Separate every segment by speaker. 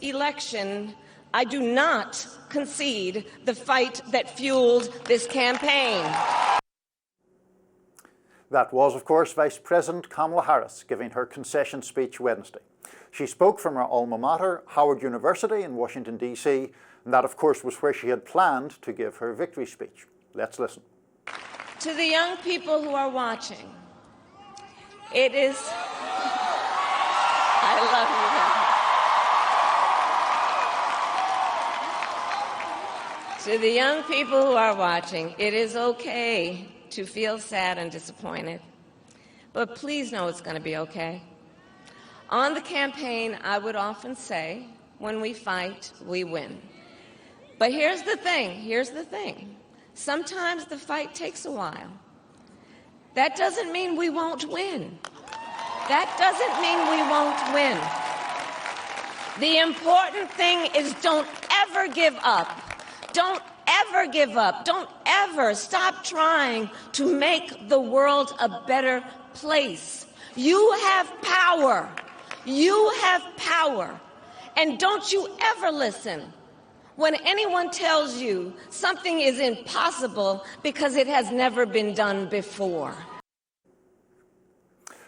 Speaker 1: election, I do not concede the fight that fueled this campaign.
Speaker 2: That was, of course, Vice President Kamala Harris giving her concession speech Wednesday. She spoke from her alma mater, Howard University in Washington, D.C., and that, of course, was where she had planned to give her victory speech. Let's listen.
Speaker 1: To the young people who are watching, it is... I love you. To the young people who are watching, it is okay to feel sad and disappointed, but please know it's going to be okay. On the campaign, I would often say, when we fight, we win. But here's the thing. Sometimes the fight takes a while. That doesn't mean we won't win. That doesn't mean we won't win. The important thing is don't ever give up. Don't ever give up. Don't ever stop trying to make the world a better place. You have power. You have power. And don't you ever listen when anyone tells you something is impossible because it has never been done before.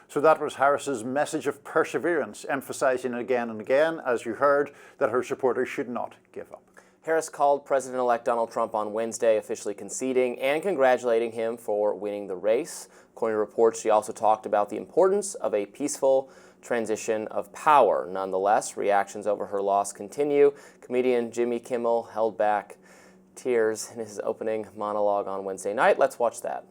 Speaker 2: So that was Harris's message of perseverance, emphasizing again and again, as you heard, that her supporters should not give up.
Speaker 3: Harris called President-elect Donald Trump on Wednesday, officially conceding and congratulating him for winning the race. According to reports, she also talked about the importance of a peaceful transition of power. Nonetheless, reactions over her loss continue. Comedian Jimmy Kimmel held back tears in his opening monologue on Wednesday night. Let's watch that.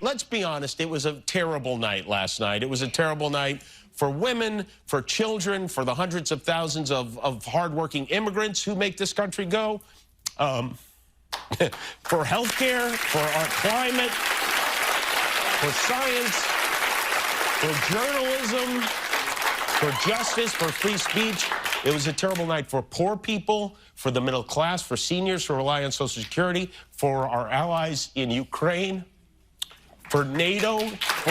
Speaker 4: Let's be honest, it was a terrible night last night. It was a terrible night for women, for children, for the hundreds of thousands of hardworking immigrants who make this country go, for healthcare, for our climate, for science, for journalism, for justice, for free speech. It was a terrible night for poor people, for the middle class, for seniors who rely on Social Security, for our allies in Ukraine, for NATO, for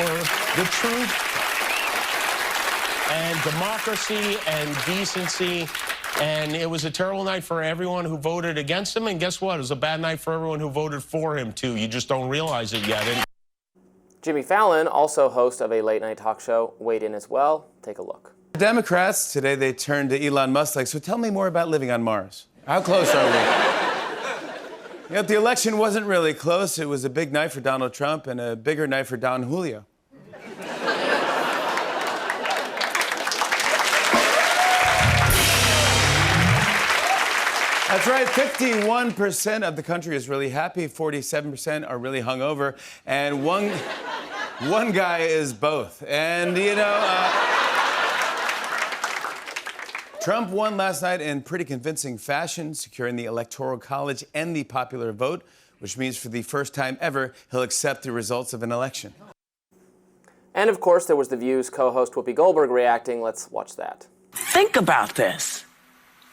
Speaker 4: the truth and democracy and decency. And it was a terrible night for everyone who voted against him. And guess what? It was a bad night for everyone who voted for him, too. You just don't realize it yet.
Speaker 3: Jimmy Fallon, also host of a late-night talk show, weighed in as well. Take a look.
Speaker 5: Democrats, today they turned to Elon Musk like, so tell me more about living on Mars. How close are we? Yet the election wasn't really close. It was a big night for Donald Trump and a bigger night for Don Julio. That's right, 51% of the country is really happy, 47% are really hungover, and one guy is both. And, you know, Trump won last night in pretty convincing fashion, securing the Electoral College and the popular vote, which means for the first time ever, he'll accept the results of an election.
Speaker 3: And, of course, there was The View's co-host Whoopi Goldberg reacting. Let's watch that.
Speaker 6: Think about this.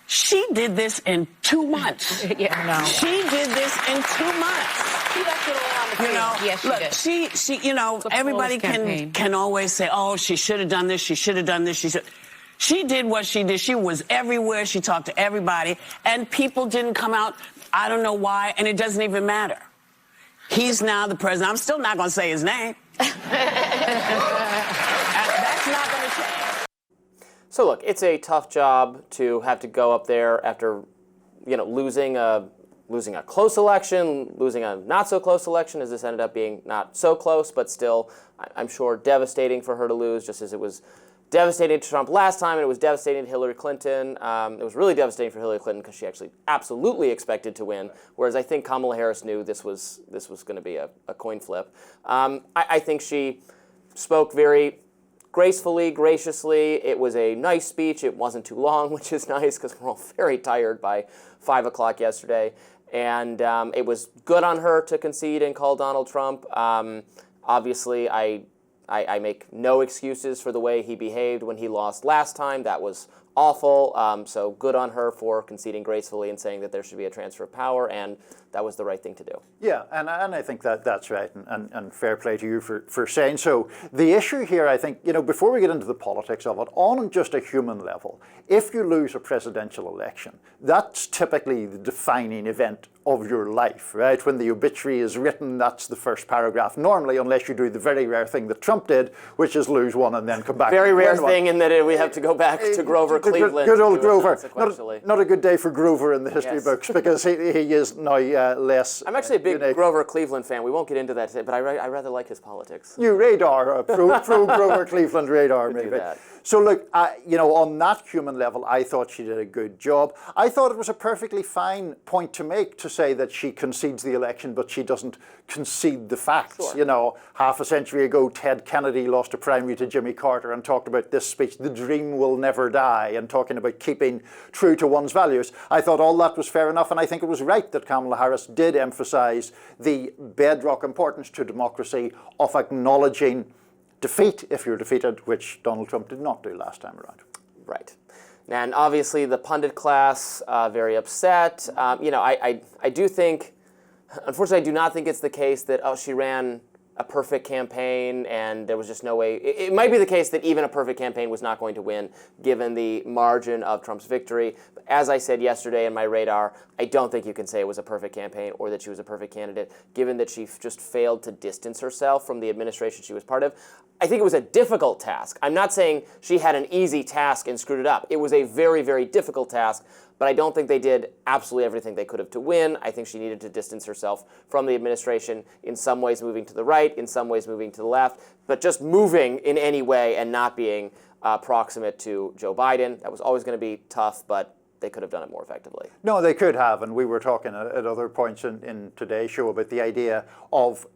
Speaker 6: She did this in 2 months.
Speaker 7: Yeah, no.
Speaker 6: She did this in 2 months.
Speaker 7: She left it all on the field.
Speaker 6: You know,
Speaker 7: yes, she
Speaker 6: look,
Speaker 7: did.
Speaker 6: she, you know, everybody can always say, oh, she should have done this, she should have done this, She did what she did. She was everywhere. She talked to everybody. And people didn't come out. I don't know why. And it doesn't even matter. He's now the president. I'm still not going to say his name. That's not going to change.
Speaker 3: So, look, it's a tough job to have to go up there after, you know, losing a close election, losing a not-so-close election, as this ended up being not so close, but still, I'm sure, devastating for her to lose, just as it was devastating to Trump last time, and it was devastating to Hillary Clinton. It was really devastating for Hillary Clinton because she actually absolutely expected to win, whereas I think Kamala Harris knew this was going to be a coin flip. I think she spoke very gracefully, graciously. It was a nice speech. It wasn't too long, which is nice because we're all very tired by 5 o'clock yesterday. And it was good on her to concede and call Donald Trump. Obviously, I make no excuses for the way he behaved when he lost last time. That was awful. So good on her for conceding gracefully and saying that there should be a transfer of power, and that was the right thing to do.
Speaker 2: Yeah, and I think that's right, and fair play to you for saying so. The issue here, I think, before we get into the politics of it, on just a human level, if you lose a presidential election, that's typically the defining event of your life, right? When the obituary is written, that's the first paragraph. Normally, unless you do the very rare thing that Trump did, which is lose one and then come back.
Speaker 3: Very rare thing in that we have to go back to Grover Cleveland.
Speaker 2: Good old Grover. Not a good day for Grover in the history books, because he is now less.
Speaker 3: I'm actually a big Grover Cleveland fan. We won't get into that today, but I rather like his politics.
Speaker 2: You radar, pro Grover Cleveland radar, maybe. So look, on that human level, I thought she did a good job. I thought it was a perfectly fine point to make, to say that she concedes the election, but she doesn't concede the facts.
Speaker 3: Sure.
Speaker 2: Half a century ago, Ted Kennedy lost a primary to Jimmy Carter and talked about this speech, "The dream will never die," and talking about keeping true to one's values. I thought all that was fair enough, and I think it was right that Kamala Harris did emphasize the bedrock importance to democracy of acknowledging defeat if you're defeated, which Donald Trump did not do last time around.
Speaker 3: Right. And obviously the pundit class, very upset. I do think, unfortunately, I do not think it's the case that, she ran a perfect campaign and there was just no way. It might be the case that even a perfect campaign was not going to win, given the margin of Trump's victory. But as I said yesterday in my radar, I don't think you can say it was a perfect campaign or that she was a perfect candidate, given that she just failed to distance herself from the administration she was part of. I think it was a difficult task. I'm not saying she had an easy task and screwed it up. It was a very, very difficult task, but I don't think they did absolutely everything they could have to win. I think she needed to distance herself from the administration, in some ways moving to the right, in some ways moving to the left, but just moving in any way and not being proximate to Joe Biden. That was always going to be tough, but they could have done it more effectively.
Speaker 2: No, they could have, and we were talking at other points in today's show about the idea of,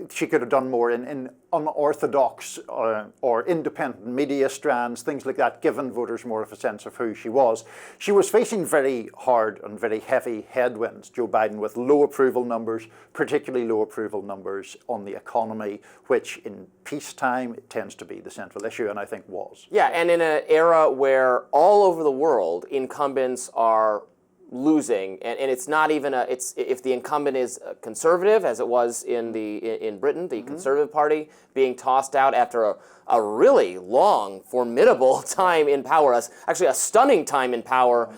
Speaker 2: she could have done more in unorthodox or independent media strands, things like that, given voters more of a sense of who she was. She was facing very hard and very heavy headwinds, Joe Biden, with low approval numbers, particularly low approval numbers on the economy, which in peacetime it tends to be the central issue, and I think was.
Speaker 3: Yeah, and in an era where all over the world incumbents are losing, and it's not even if the incumbent is conservative, as it was in Britain, the Conservative Party being tossed out after a really long, formidable time in power, actually a stunning time in power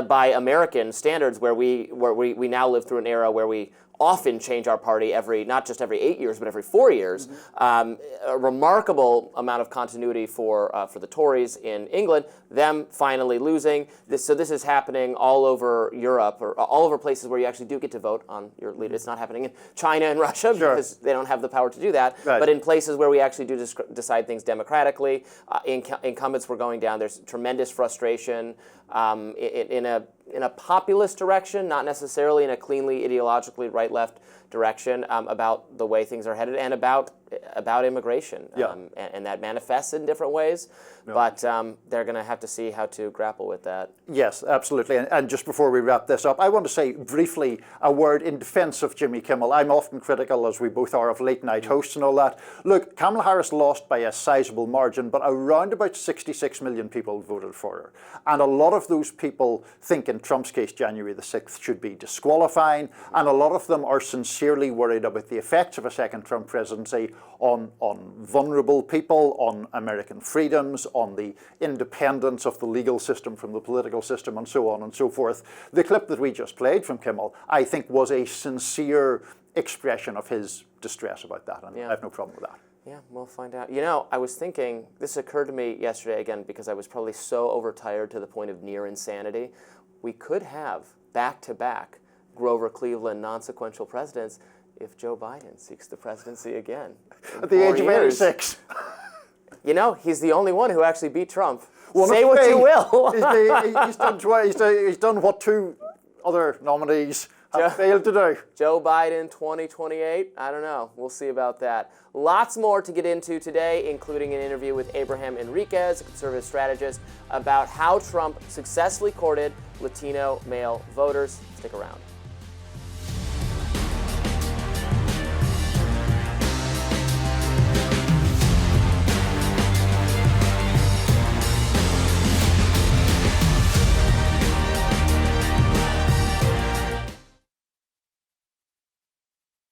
Speaker 3: by American standards, where we now live through an era where we often change our party not just every 8 years, but every 4 years. A remarkable amount of continuity for the Tories in England, them finally losing. So this is happening all over Europe, or all over places where you actually do get to vote on your leader. It's not happening in China and Russia, because they don't have the power to do that. Right. But in places where we actually do decide things democratically, incumbents were going down. There's tremendous frustration in a populist direction, not necessarily in a cleanly ideologically right-left direction, about the way things are headed, and about immigration. And that manifests in different ways, but they're going to have to see how to grapple with that.
Speaker 2: Yes, absolutely. And just before we wrap this up, I want to say briefly a word in defense of Jimmy Kimmel. I'm often critical, as we both are, of late-night hosts and all that. Look, Kamala Harris lost by a sizable margin, but around about 66 million people voted for her. And a lot of those people think, in Trump's case, January the 6th should be disqualifying, and a lot of them are sincerely worried about the effects of a second Trump presidency on vulnerable people, on American freedoms, on the independence of the legal system from the political system, and so on and so forth. The clip that we just played from Kimmel, I think, was a sincere expression of his distress about that, and I have no problem with that.
Speaker 3: Yeah, we'll find out. I was thinking, this occurred to me yesterday, again, because I was probably so overtired to the point of near insanity. We could have back-to-back Grover Cleveland non-sequential presidents if Joe Biden seeks the presidency again.
Speaker 2: At the age of 86.
Speaker 3: He's the only one who actually beat Trump. Say what you will.
Speaker 2: He's done twice. He's done what two other nominees have failed to do.
Speaker 3: Joe Biden 2028? I don't know. We'll see about that. Lots more to get into today, including an interview with Abraham Enriquez, a conservative strategist, about how Trump successfully courted Latino male voters. Stick around.